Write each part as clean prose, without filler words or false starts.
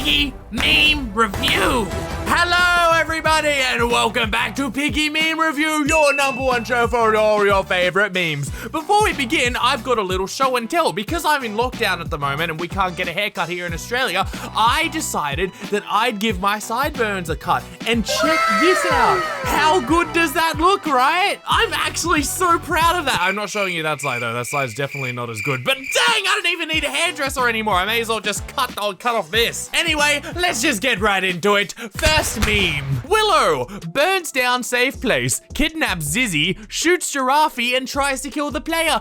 Piggy Meme Review. Hello everybody and welcome back to Piggy Meme Review, your #1 show for all your favorite memes. Before we begin, I've got a little show and tell. Because I'm in lockdown at the moment and we can't get a haircut here in Australia, I decided that I'd give my sideburns a cut. And check this out. How good does that look, right? I'm actually so proud of that. I'm not showing you that side though. That side's definitely not as good. But dang, I don't even need a hairdresser anymore. I may as well just cut off this. Anyway, let's just get right into it. First meme. Willow burns down safe place, kidnaps Zizzy, shoots Giraffe and tries to kill the player.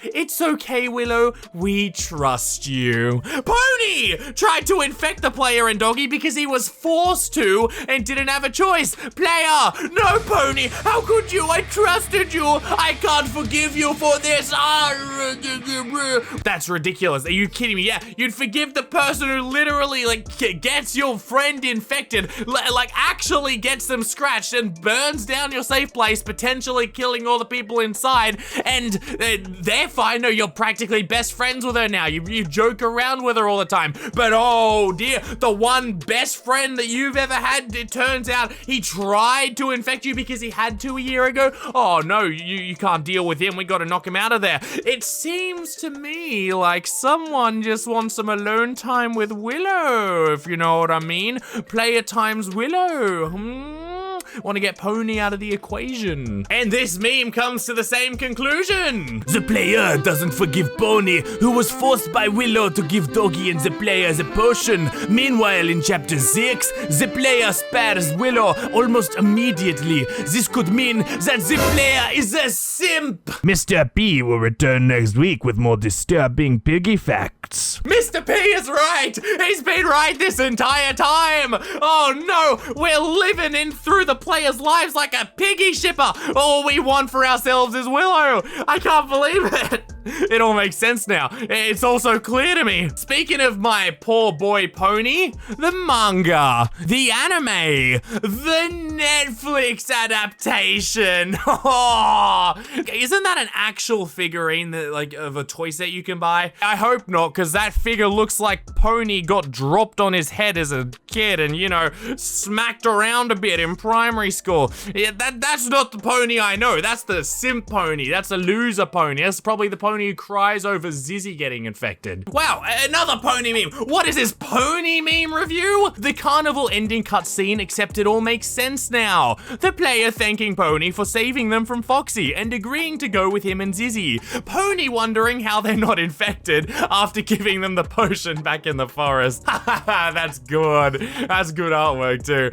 It's okay, Willow. We trust you. Pony tried to infect the player and Doggy because he was forced to and didn't have a choice. Player, no, Pony. How could you? I trusted you. I can't forgive you for this. That's ridiculous. Are you kidding me? Yeah, you'd forgive the person who literally gets your friend infected, actually gets them scratched and burns down your safe place, potentially killing all the people inside, and they're fine. No, you're practically best friends with her now. You joke around with her all the time. But oh dear, the one best friend that you've ever had, it turns out he tried to infect you because he had to a year ago. Oh no, you can't deal with him. We gotta knock him out of there. It seems to me like someone just wants some alone time with Willow, if you know what I mean. Player times Willow. Want to get Pony out of the equation. And this meme comes to the same conclusion. The player doesn't forgive Pony, who was forced by Willow to give Doggy and the players a potion. Meanwhile, in chapter 6, the player spares Willow almost immediately. This could mean that the player is a simp. Mr. P will return next week with more disturbing piggy facts. Mr. P is right. He's been right this entire time. Oh no, we're living in through the players' lives like a piggy shipper. All we want for ourselves is Willow. I can't believe it. It all makes sense now. It's also clear to me. Speaking of my poor boy Pony, the manga, the anime, the Netflix adaptation. Oh, isn't that an actual figurine that, of a toy set you can buy? I hope not, because that figure looks like Pony got dropped on his head as a kid and, smacked around a bit in primary school. Yeah, that's not the Pony I know. That's the simp Pony. That's a loser Pony. That's probably the Pony who cries over Zizzy getting infected. Wow, another Pony meme. What is this Pony meme review? The Carnival ending cutscene, except it all makes sense now. The player thanking Pony for saving them from Foxy and agreeing to go with him and Zizzy. Pony wondering how they're not infected after giving them the potion back in the forest. That's good. That's good artwork too.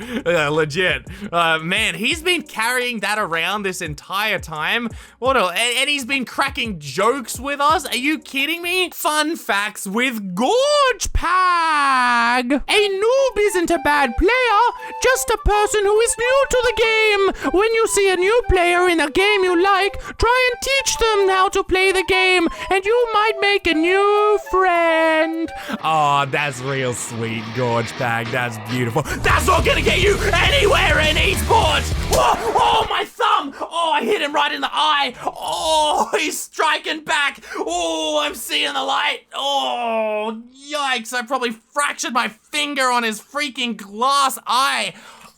Legit. Man, he's been carrying that around this entire time. And he's been cracking jokes with us. Are you kidding me? Fun facts with Gorge Pack. A noob isn't a bad player, just a person who is new to the game. When you see a new player in a game you like, try and teach them how to play the game, and you might make a new friend. Oh, that's real sweet, Gorge Pack. That's beautiful. That's not gonna get you anywhere in esports. Oh, my thumb. Oh, I hit him right in the eye. Oh, he's striking back. Oh, I'm seeing the light. Oh, yikes. I probably fractured my finger on his freaking glass eye.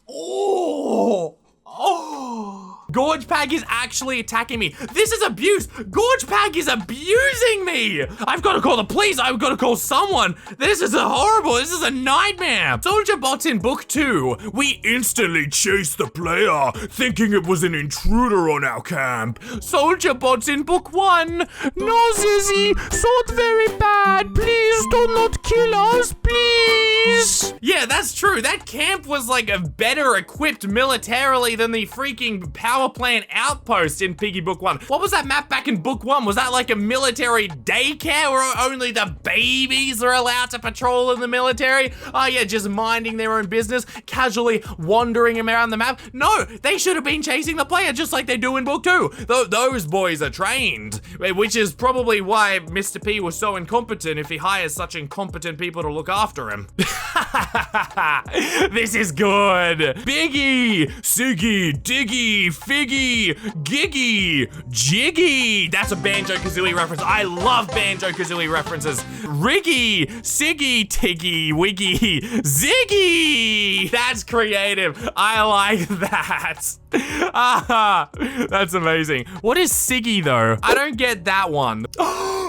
Oh. Gorge Pack is actually attacking me. This is abuse. Gorge Pack is abusing me. I've got to call the police. I've got to call someone. This is horrible. This is a nightmare. Soldier Bots in book 2. We instantly chased the player, thinking it was an intruder on our camp. Soldier Bots in book 1. No, Zizzy. Sword very bad. Please do not kill us, please. Yeah, that's true. That camp was better equipped militarily than the freaking power plant outpost in Piggy Book 1. What was that map back in Book 1? Was that like a military daycare where only the babies are allowed to patrol in the military? Oh yeah, just minding their own business, casually wandering around the map? No, they should have been chasing the player just like they do in Book 2. Those boys are trained, which is probably why Mr. P was so incompetent if he hires such incompetent people to look after him. This is good. Biggie, Siggy, Diggy, Figgy, Giggy, Jiggy. That's a Banjo-Kazooie reference. I love Banjo-Kazooie references. Riggy, Siggy, Tiggy, Wiggy, Ziggy. That's creative. I like that. That's amazing. What is Siggy though? I don't get that one.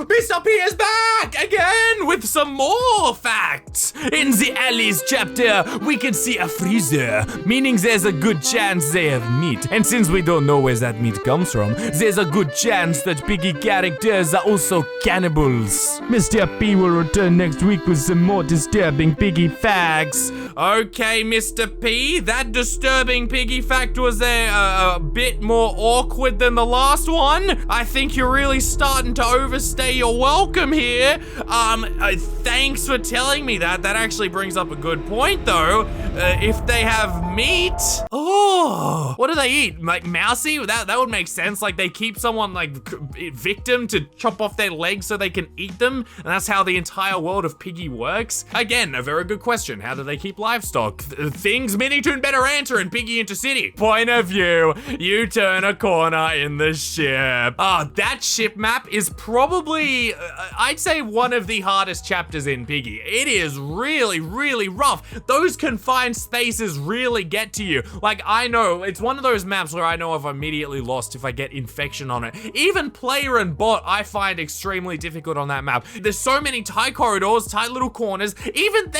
Mr. P is back again with some more facts. In the Alice chapter, we can see a freezer, meaning there's a good chance they have meat. And since we don't know where that meat comes from, there's a good chance that Piggy characters are also cannibals. Mr. P will return next week with some more disturbing Piggy facts. Okay, Mr. P, that disturbing Piggy fact was a bit more awkward than the last one. I think you're really starting to overstay your welcome here. Thanks for telling me that. That actually brings up a good point though. If they have meat, what do they eat? Like mousy? That would make sense. Like they keep someone like victim to chop off their legs so they can eat them, and that's how the entire world of Piggy works. Again, a very good question. How do they keep livestock? Things Minitoon better answer in Piggy Intercity. Point of view, you turn a corner in the ship. That ship map is probably, I'd say, one of the hardest chapters in Piggy. It is really, really rough. Those confined spaces really get to you. Like, I know, it's one of those maps where I know I've immediately lost if I get infection on it. Even player and bot, I find extremely difficult on that map. There's so many tight corridors, tight little corners. They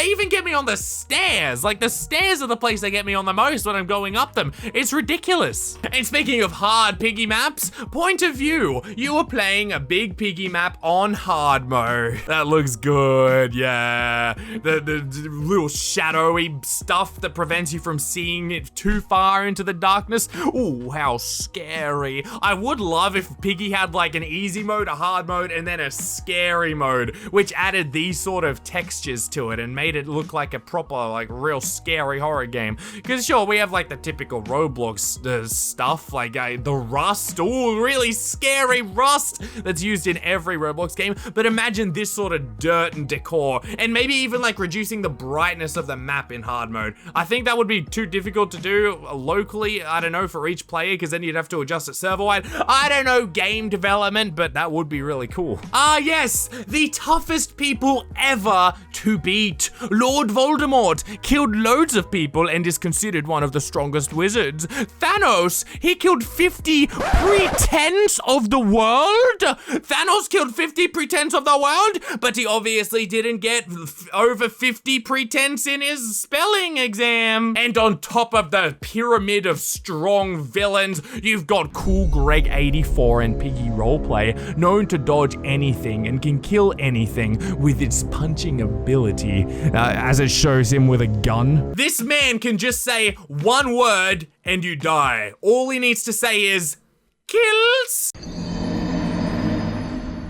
even get me on the stairs. Like, the stairs are the place they get me on the most when I'm going up them. It's ridiculous. And speaking of hard Piggy maps, point of view, you are playing a big Piggy map on hard mode. That looks good, yeah. The little shadowy stuff that prevents you from seeing it too far into the darkness. Ooh, how scary. I would love if Piggy had like an easy mode, a hard mode, and then a scary mode, which added these sort of textures to it and made it look like a proper, like, real scary horror game. Because sure, we have like the typical Roblox stuff, like the rust, ooh, really scary rust that's used in every Roblox game, but imagine this sort of dirt and decor, and maybe even like reducing the brightness of the map in hard mode. I think that would be too difficult to do locally, I don't know, for each player, because then you'd have to adjust it server-wide. I don't know, game development, but that would be really cool. Yes, the toughest people ever to beat. Lord Voldemort killed loads of people and is considered one of the strongest wizards. Thanos, he killed 50 pretense of the world. Thanos killed 50 pretense of the world, but he obviously didn't get over 50 pretense in his spelling exam. And on top of the pyramid of strong villains, you've got Cool Greg 84 and Piggy Roleplay, known to dodge anything and can kill anything with its punching ability, as it shows him with a gun. This man can just say one word and you die. All he needs to say is, kills.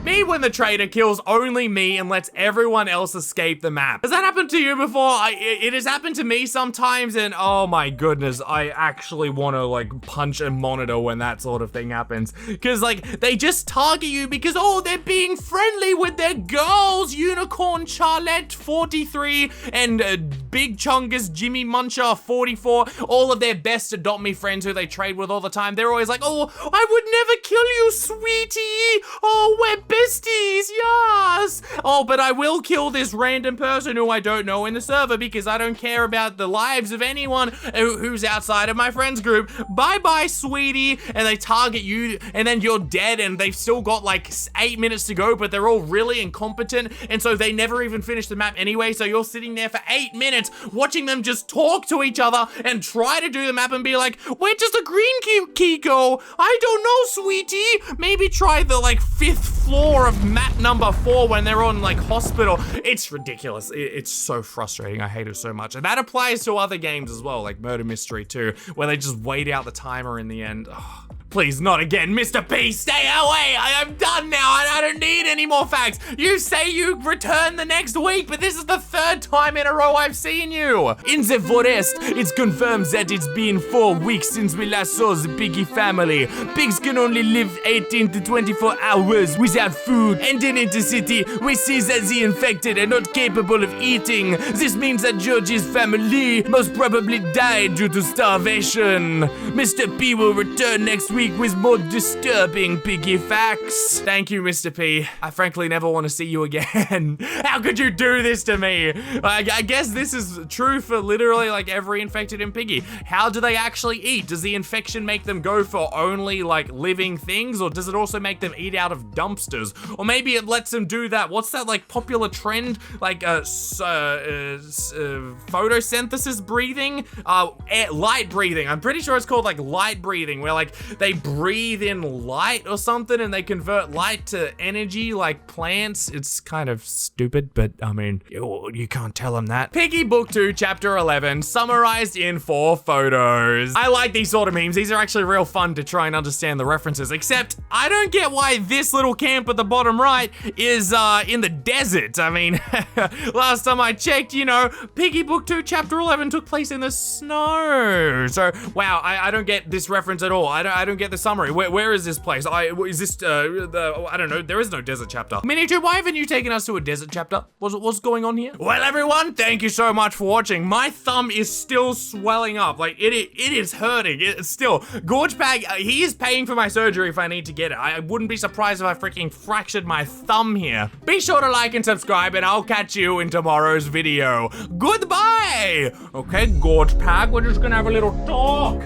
Me when the traitor kills only me and lets everyone else escape the map. Has that happened to you before? It has happened to me sometimes, and oh my goodness, I actually want to like punch a monitor when that sort of thing happens. Because like, they just target you because, oh, they're being friendly with their girls. Unicorn Charlotte 43 and Big Chungus Jimmy Muncher 44, all of their best Adopt Me friends who they trade with all the time. They're always like, oh, I would never kill you, sweetie. Oh, we're besties, yes. Oh, but I will kill this random person who I don't know in the server because I don't care about the lives of anyone who's outside of my friends group. Bye-bye, sweetie. And they target you, and then you're dead, and they've still got like 8 minutes to go, but they're all really incompetent, and so they never even finish the map anyway, so you're sitting there for 8 minutes watching them just talk to each other and try to do the map and be like, where does the green key go? I don't know, sweetie. Maybe try the like 5th floor of map number 4 when they're on like hospital. It's ridiculous. It's so frustrating. I hate it so much. And that applies to other games as well, like Murder Mystery 2, where they just wait out the timer in the end. Ugh. Please, not again. Mr. P, stay away. I'm done now. I don't need any more facts. You say you return the next week, but this is the 3rd time in a row I've seen you. In the forest, it's confirmed that it's been 4 weeks since we last saw the piggy family. Pigs can only live 18 to 24 hours without food. And in Intercity, we see that the infected are not capable of eating. This means that George's family most probably died due to starvation. Mr. P will return next week with more disturbing piggy facts. Thank you, Mr. P. I frankly never want to see you again. How could you do this to me? I guess this is true for literally like every infected in Piggy. How do they actually eat? Does the infection make them go for only like living things, or does it also make them eat out of dumpsters? Or maybe it lets them do that. What's that like popular trend? Like photosynthesis breathing? Light breathing. I'm pretty sure it's called like light breathing, where like they breathe in light or something and they convert light to energy like plants. It's kind of stupid, but I mean, you can't tell them that. Piggy Book 2, Chapter 11, summarized in 4 photos. I like these sort of memes. These are actually real fun to try and understand the references, except I don't get why this little camp at the bottom right is in the desert. I mean, last time I checked, you know, Piggy Book 2, Chapter 11 took place in the snow. So, wow, I don't get this reference at all. I don't get the summary. Where is this place? Is this, I don't know, there is no desert chapter. Minitube, why haven't you taken us to a desert chapter? What's going on here? Well, everyone, thank you so much for watching. My thumb is still swelling up. Like, it is hurting. It's still. Gorge Pack, he is paying for my surgery if I need to get it. I wouldn't be surprised if I freaking fractured my thumb here. Be sure to like and subscribe, and I'll catch you in tomorrow's video. Goodbye! Okay, Gorge Pack, we're just gonna have a little talk.